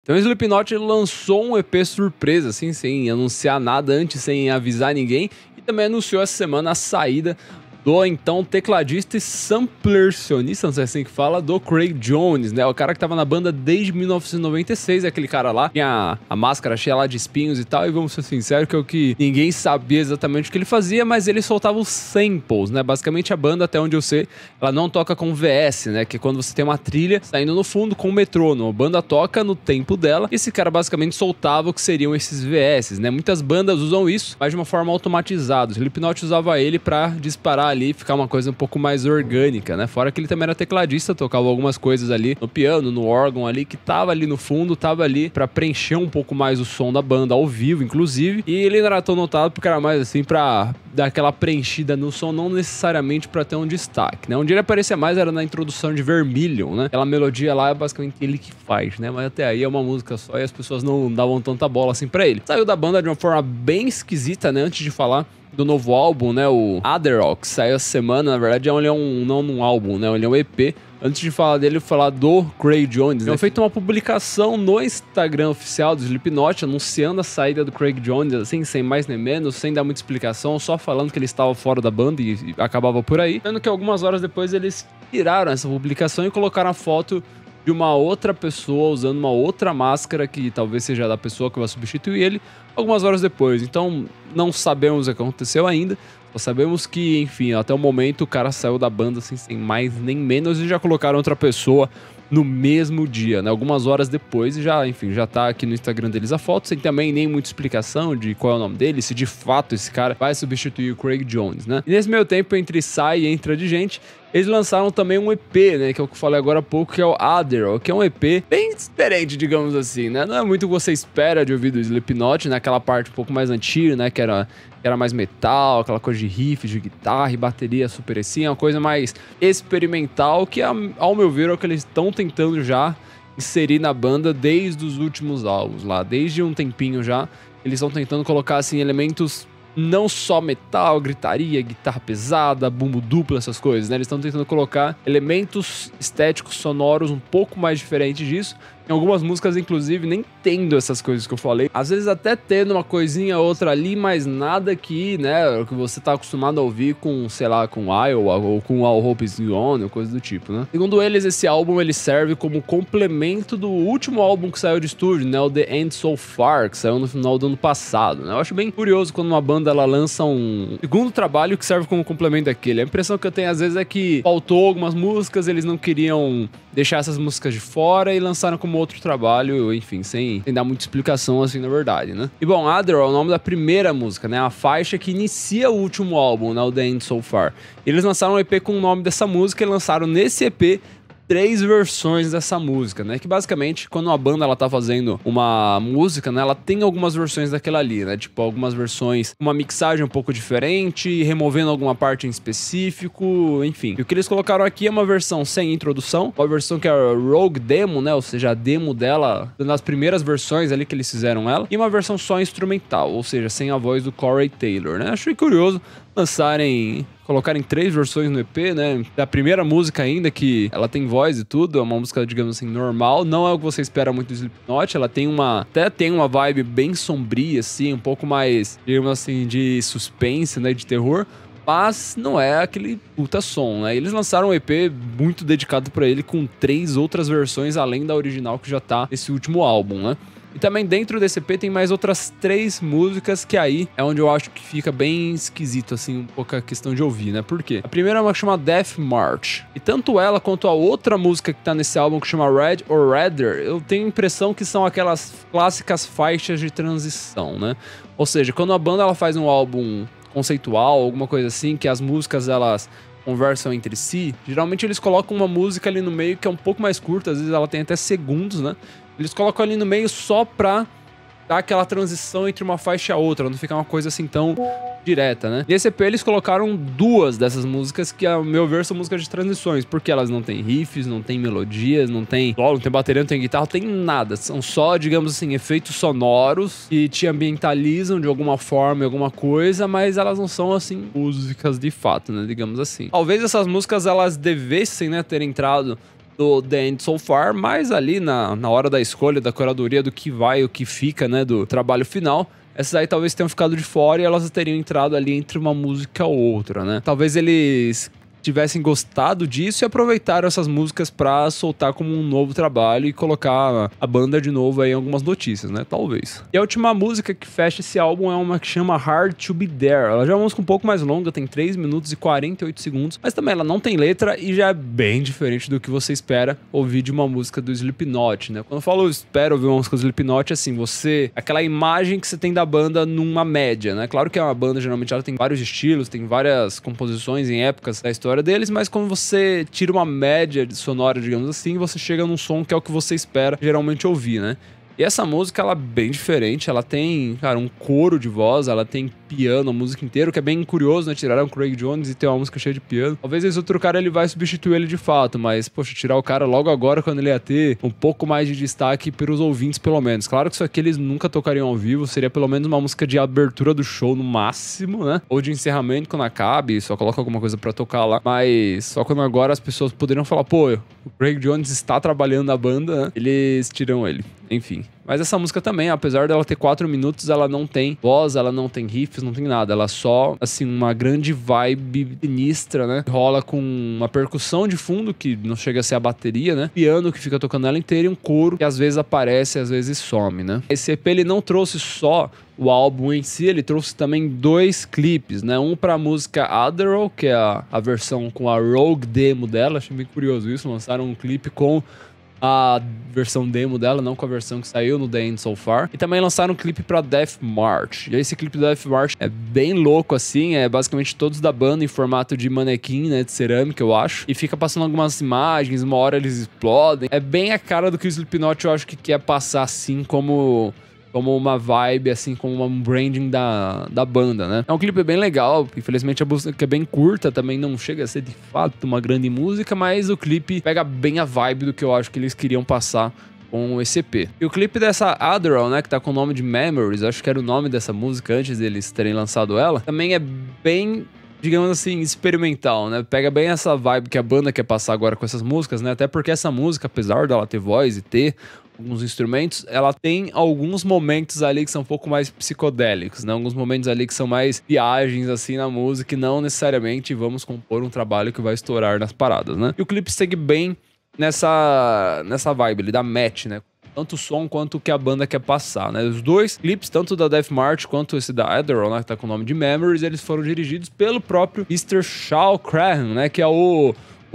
Então o Slipknot lançou um EP surpresa, assim, sem anunciar nada antes, sem avisar ninguém, e também anunciou essa semana a saída do então tecladista e samplercionista, não sei assim que fala, do Craig Jones, né? O cara que tava na banda desde 1996, aquele cara lá, tinha a máscara cheia lá de espinhos e tal, e vamos ser sinceros que é o que ninguém sabia exatamente o que ele fazia, mas ele soltava os samples, né? Basicamente a banda, até onde eu sei, ela não toca com VS, né? Que é quando você tem uma trilha saindo no fundo com o metrônomo. A banda toca no tempo dela, e esse cara basicamente soltava o que seriam esses VS, né? Muitas bandas usam isso, mas de uma forma automatizada. O Slipknot usava ele pra disparar ali, ficar uma coisa um pouco mais orgânica, né? Fora que ele também era tecladista, tocava algumas coisas ali no piano, no órgão ali, que tava ali no fundo, tava ali pra preencher um pouco mais o som da banda, ao vivo, inclusive. E ele não era tão notado porque era mais assim pra dar aquela preenchida no som, não necessariamente pra ter um destaque, né? Onde ele aparecia mais era na introdução de Vermilion, né? Aquela melodia lá é basicamente ele que faz, né? Mas até aí é uma música só e as pessoas não davam tanta bola assim pra ele. Saiu da banda de uma forma bem esquisita, né? Antes de falar do novo álbum, né, o Otherrock, saiu essa semana, na verdade ele é não um álbum, né, ele é um EP. Antes de falar dele, eu vou falar do Craig Jones, né? Eu feito uma publicação no Instagram oficial do Slipknot, anunciando a saída do Craig Jones, assim, sem mais nem menos, sem dar muita explicação, só falando que ele estava fora da banda e acabava por aí. Sendo que algumas horas depois eles tiraram essa publicação e colocaram a foto de uma outra pessoa usando uma outra máscara que talvez seja da pessoa que vai substituir ele algumas horas depois. Então não sabemos o que aconteceu ainda, só sabemos que, enfim, até o momento o cara saiu da banda assim, sem mais nem menos, e já colocaram outra pessoa no mesmo dia, né? Algumas horas depois, e já, enfim, já tá aqui no Instagram deles a foto, sem também nem muita explicação de qual é o nome dele, se de fato esse cara vai substituir o Craig Jones, né? E nesse meio tempo, entre sai e entra de gente, eles lançaram também um EP, né? Que é o que eu falei agora há pouco, que é o Other, que é um EP bem diferente, digamos assim, né? Não é muito o que você espera de ouvir do Slipknot, né? Aquela parte um pouco mais antiga, né? Que era mais metal, aquela coisa de riff, de guitarra e bateria super assim, uma coisa mais experimental, que ao meu ver é o que eles estão tentando já inserir na banda desde os últimos álbuns lá, desde um tempinho já, eles estão tentando colocar assim elementos não só metal, gritaria, guitarra pesada, bumbo duplo, essas coisas, né? Eles estão tentando colocar elementos estéticos sonoros um pouco mais diferentes disso. Em algumas músicas, inclusive, nem tendo essas coisas que eu falei. Às vezes até tendo uma coisinha ou outra ali, mas nada que, né, que você tá acostumado a ouvir com, sei lá, com Iowa ou com All Hope Is Gone, ou coisa do tipo, né? Segundo eles, esse álbum ele serve como complemento do último álbum que saiu de estúdio, né, o The End So Far, que saiu no final do ano passado, né? Eu acho bem curioso quando uma banda ela lança um segundo trabalho que serve como complemento daquele. A impressão que eu tenho às vezes é que faltou algumas músicas, eles não queriam deixar essas músicas de fora e lançaram como outro trabalho, enfim, sem dar muita explicação assim, na verdade, né? E bom, Other é o nome da primeira música, né? A faixa que inicia o último álbum, né? O The End So Far. Eles lançaram um EP com o nome dessa música e lançaram nesse EP 3 versões dessa música, né? Que basicamente, quando uma banda ela tá fazendo uma música, né? Ela tem algumas versões daquela ali, né? Tipo, algumas versões, uma mixagem um pouco diferente, removendo alguma parte em específico, enfim. E o que eles colocaram aqui é uma versão sem introdução, uma versão que é a Rogue Demo, né? Ou seja, a demo dela, nas primeiras versões ali que eles fizeram ela, e uma versão só instrumental, ou seja, sem a voz do Corey Taylor, né? Achei curioso colocarem 3 versões no EP, né? Da primeira música ainda, que ela tem voz e tudo, é uma música, digamos assim, normal. Não é o que você espera muito do Slipknot, ela tem até tem uma vibe bem sombria, assim, um pouco mais, digamos assim, de suspense, né? De terror. Mas não é aquele puta som, né? Eles lançaram um EP muito dedicado pra ele, com 3 outras versões, além da original que já tá nesse último álbum, né? E também dentro desse EP tem mais outras 3 músicas que aí é onde eu acho que fica bem esquisito, assim, um pouco a questão de ouvir, né? Por quê? A primeira é uma que chama Death March. E tanto ela quanto a outra música que tá nesse álbum que chama Red or Redder, eu tenho a impressão que são aquelas clássicas faixas de transição, né? Ou seja, quando a banda ela faz um álbum conceitual, alguma coisa assim, que as músicas elas conversam entre si, geralmente eles colocam uma música ali no meio que é um pouco mais curta, às vezes ela tem até segundos, né? Eles colocam ali no meio só pra dar aquela transição entre uma faixa e a outra, não ficar uma coisa assim tão direta, né? Nesse EP eles colocaram 2 dessas músicas que, ao meu ver, são músicas de transições, porque elas não têm riffs, não tem melodias, não tem solo, não tem bateria, não tem guitarra, não tem nada. São só, digamos assim, efeitos sonoros que te ambientalizam de alguma forma, alguma coisa, mas elas não são, assim, músicas de fato, né? Digamos assim. Talvez essas músicas, elas devessem, né, ter entrado do The End So Far, mas ali na hora da escolha, da curadoria, do que vai, o que fica, né, do trabalho final, essas aí talvez tenham ficado de fora e elas teriam entrado ali entre uma música ou outra, né? Talvez eles tivessem gostado disso e aproveitaram essas músicas pra soltar como um novo trabalho e colocar a banda de novo aí em algumas notícias, né? Talvez. E a última música que fecha esse álbum é uma que chama Hard to Be There. Ela já é uma música um pouco mais longa, tem 3 minutos e 48 segundos, mas também ela não tem letra e já é bem diferente do que você espera ouvir de uma música do Slipknot, né? Quando eu falo espero ouvir uma música do Slipknot, assim, aquela imagem que você tem da banda numa média, né? Claro que é uma banda, geralmente ela tem vários estilos, tem várias composições em épocas da história deles, mas quando você tira uma média sonora, digamos assim, você chega num som que é o que você espera geralmente ouvir, né? E essa música, ela é bem diferente, ela tem, cara, um coro de voz, ela tem piano a música inteira, o que é bem curioso, né? Tiraram o Craig Jones e ter uma música cheia de piano. Talvez esse outro cara, ele vai substituir ele de fato, mas, poxa, tirar o cara logo agora, quando ele ia ter um pouco mais de destaque pelos ouvintes, pelo menos. Claro que isso aqui eles nunca tocariam ao vivo, seria pelo menos uma música de abertura do show no máximo, né? Ou de encerramento quando acabe, só coloca alguma coisa pra tocar lá. Mas só quando agora as pessoas poderiam falar, pô, o Craig Jones está trabalhando na banda, né? Eles tiram ele. Enfim. Mas essa música também, apesar dela ter 4 minutos, ela não tem voz, ela não tem riffs, não tem nada. Ela é só, assim, uma grande vibe sinistra, né? Rola com uma percussão de fundo, que não chega a ser a bateria, né? Piano que fica tocando ela inteira e um coro que às vezes aparece e às vezes some, né? Esse EP, ele não trouxe só o álbum em si, ele trouxe também 2 clipes, né? Um pra música Adderall, que é a versão com a Rogue demo dela. Achei bem curioso isso. Lançaram um clipe com a versão demo dela, não com a versão que saiu no The End So Far. E também lançaram um clipe pra Death March. E esse clipe da Death March é bem louco, assim. É basicamente todos da banda em formato de manequim, né? De cerâmica, eu acho. E fica passando algumas imagens, uma hora eles explodem. É bem a cara do que o Slipknot, eu acho que quer passar, assim, como uma vibe, assim, como um branding da banda, né? É um clipe bem legal, infelizmente a música é bem curta, também não chega a ser de fato uma grande música, mas o clipe pega bem a vibe do que eu acho que eles queriam passar com esse EP. E o clipe dessa Adderall, né, que tá com o nome de Memories, acho que era o nome dessa música antes deles terem lançado ela, também é bem, digamos assim, experimental, né? Pega bem essa vibe que a banda quer passar agora com essas músicas, né? Até porque essa música, apesar dela ter voz e ter alguns instrumentos, ela tem alguns momentos ali que são um pouco mais psicodélicos, né? Alguns momentos ali que são mais viagens, assim, na música, e não necessariamente vamos compor um trabalho que vai estourar nas paradas, né? E o clipe segue bem nessa vibe, ele dá match, né? Tanto o som quanto o que a banda quer passar, né? Os 2 clipes, tanto da Death March quanto esse da Adderall, né, que tá com o nome de Memories, eles foram dirigidos pelo próprio Mr. Shaw Crahan, né, que é o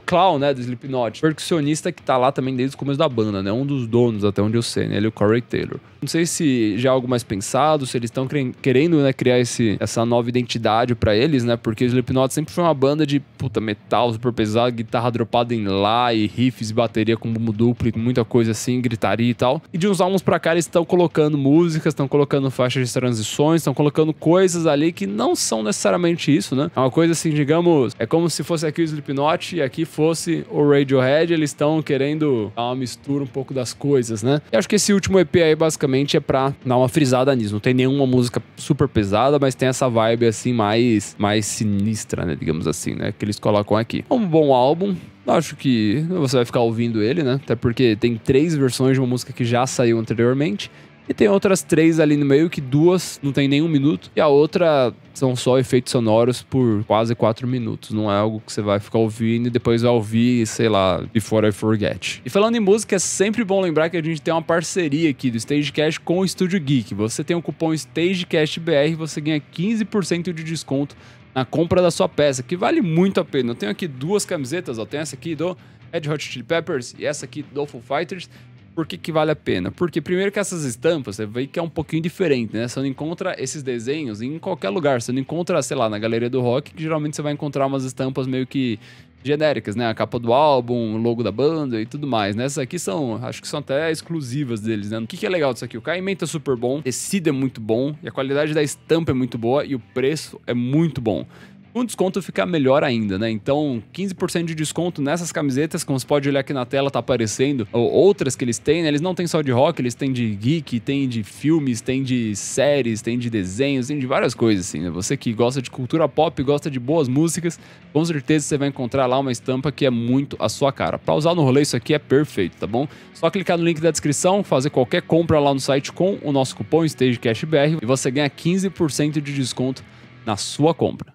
Clown, né, do Slipknot, percussionista que tá lá também desde o começo da banda, né, um dos donos, até onde eu sei, né, ele é o Corey Taylor. Não sei se já é algo mais pensado, se eles estão querendo, né, criar essa nova identidade pra eles, né, porque o Slipknot sempre foi uma banda de, metal super pesado, guitarra dropada em lá, e riffs e bateria com bumbo duplo e muita coisa assim, gritaria e tal. E de uns álbuns pra cá eles estão colocando músicas, estão colocando faixas de transições, estão colocando coisas ali que não são necessariamente isso, né. É uma coisa assim, digamos, é como se fosse aqui o Slipknot e aqui fosse o Radiohead, eles estão querendo dar uma mistura um pouco das coisas, né. E acho que esse último EP aí, basicamente, é pra dar uma frisada nisso. Não tem nenhuma música super pesada, mas tem essa vibe, assim, mais sinistra, né, digamos assim, né, que eles colocam aqui. É um bom álbum. Acho que você vai ficar ouvindo ele, né, até porque tem 3 versões de uma música que já saiu anteriormente. E tem outras 3 ali no meio, que 2 não tem nem 1 minuto. E a outra são só efeitos sonoros por quase 4 minutos. Não é algo que você vai ficar ouvindo e depois vai ouvir, sei lá, Before I Forget. E falando em música, é sempre bom lembrar que a gente tem uma parceria aqui do Stagecast com o Estúdio Geek. Você tem o cupom STAGECASTBR e você ganha 15% de desconto na compra da sua peça, que vale muito a pena. Eu tenho aqui 2 camisetas, ó. Tem essa aqui do Red Hot Chili Peppers e essa aqui do Foo Fighters. Por que vale a pena? Porque primeiro que essas estampas, você vê que é um pouquinho diferente, né? Você não encontra esses desenhos em qualquer lugar. Você não encontra, sei lá, na Galeria do Rock, que geralmente você vai encontrar umas estampas meio que genéricas, né? A capa do álbum, o logo da banda e tudo mais, né? Essas aqui acho que são até exclusivas deles, né? O que é legal disso aqui? O caimento é super bom, o tecido é muito bom, e a qualidade da estampa é muito boa, e o preço é muito bom. Com desconto fica melhor ainda, né? Então, 15% de desconto nessas camisetas, como você pode olhar aqui na tela, tá aparecendo. Ou outras que eles têm, né? Eles não têm só de rock, eles têm de geek, tem de filmes, tem de séries, tem de desenhos, tem de várias coisas, assim, né? Você que gosta de cultura pop, gosta de boas músicas, com certeza você vai encontrar lá uma estampa que é muito a sua cara. Pra usar no rolê, isso aqui é perfeito, tá bom? Só clicar no link da descrição, fazer qualquer compra lá no site com o nosso cupom StageCashBR e você ganha 15% de desconto na sua compra.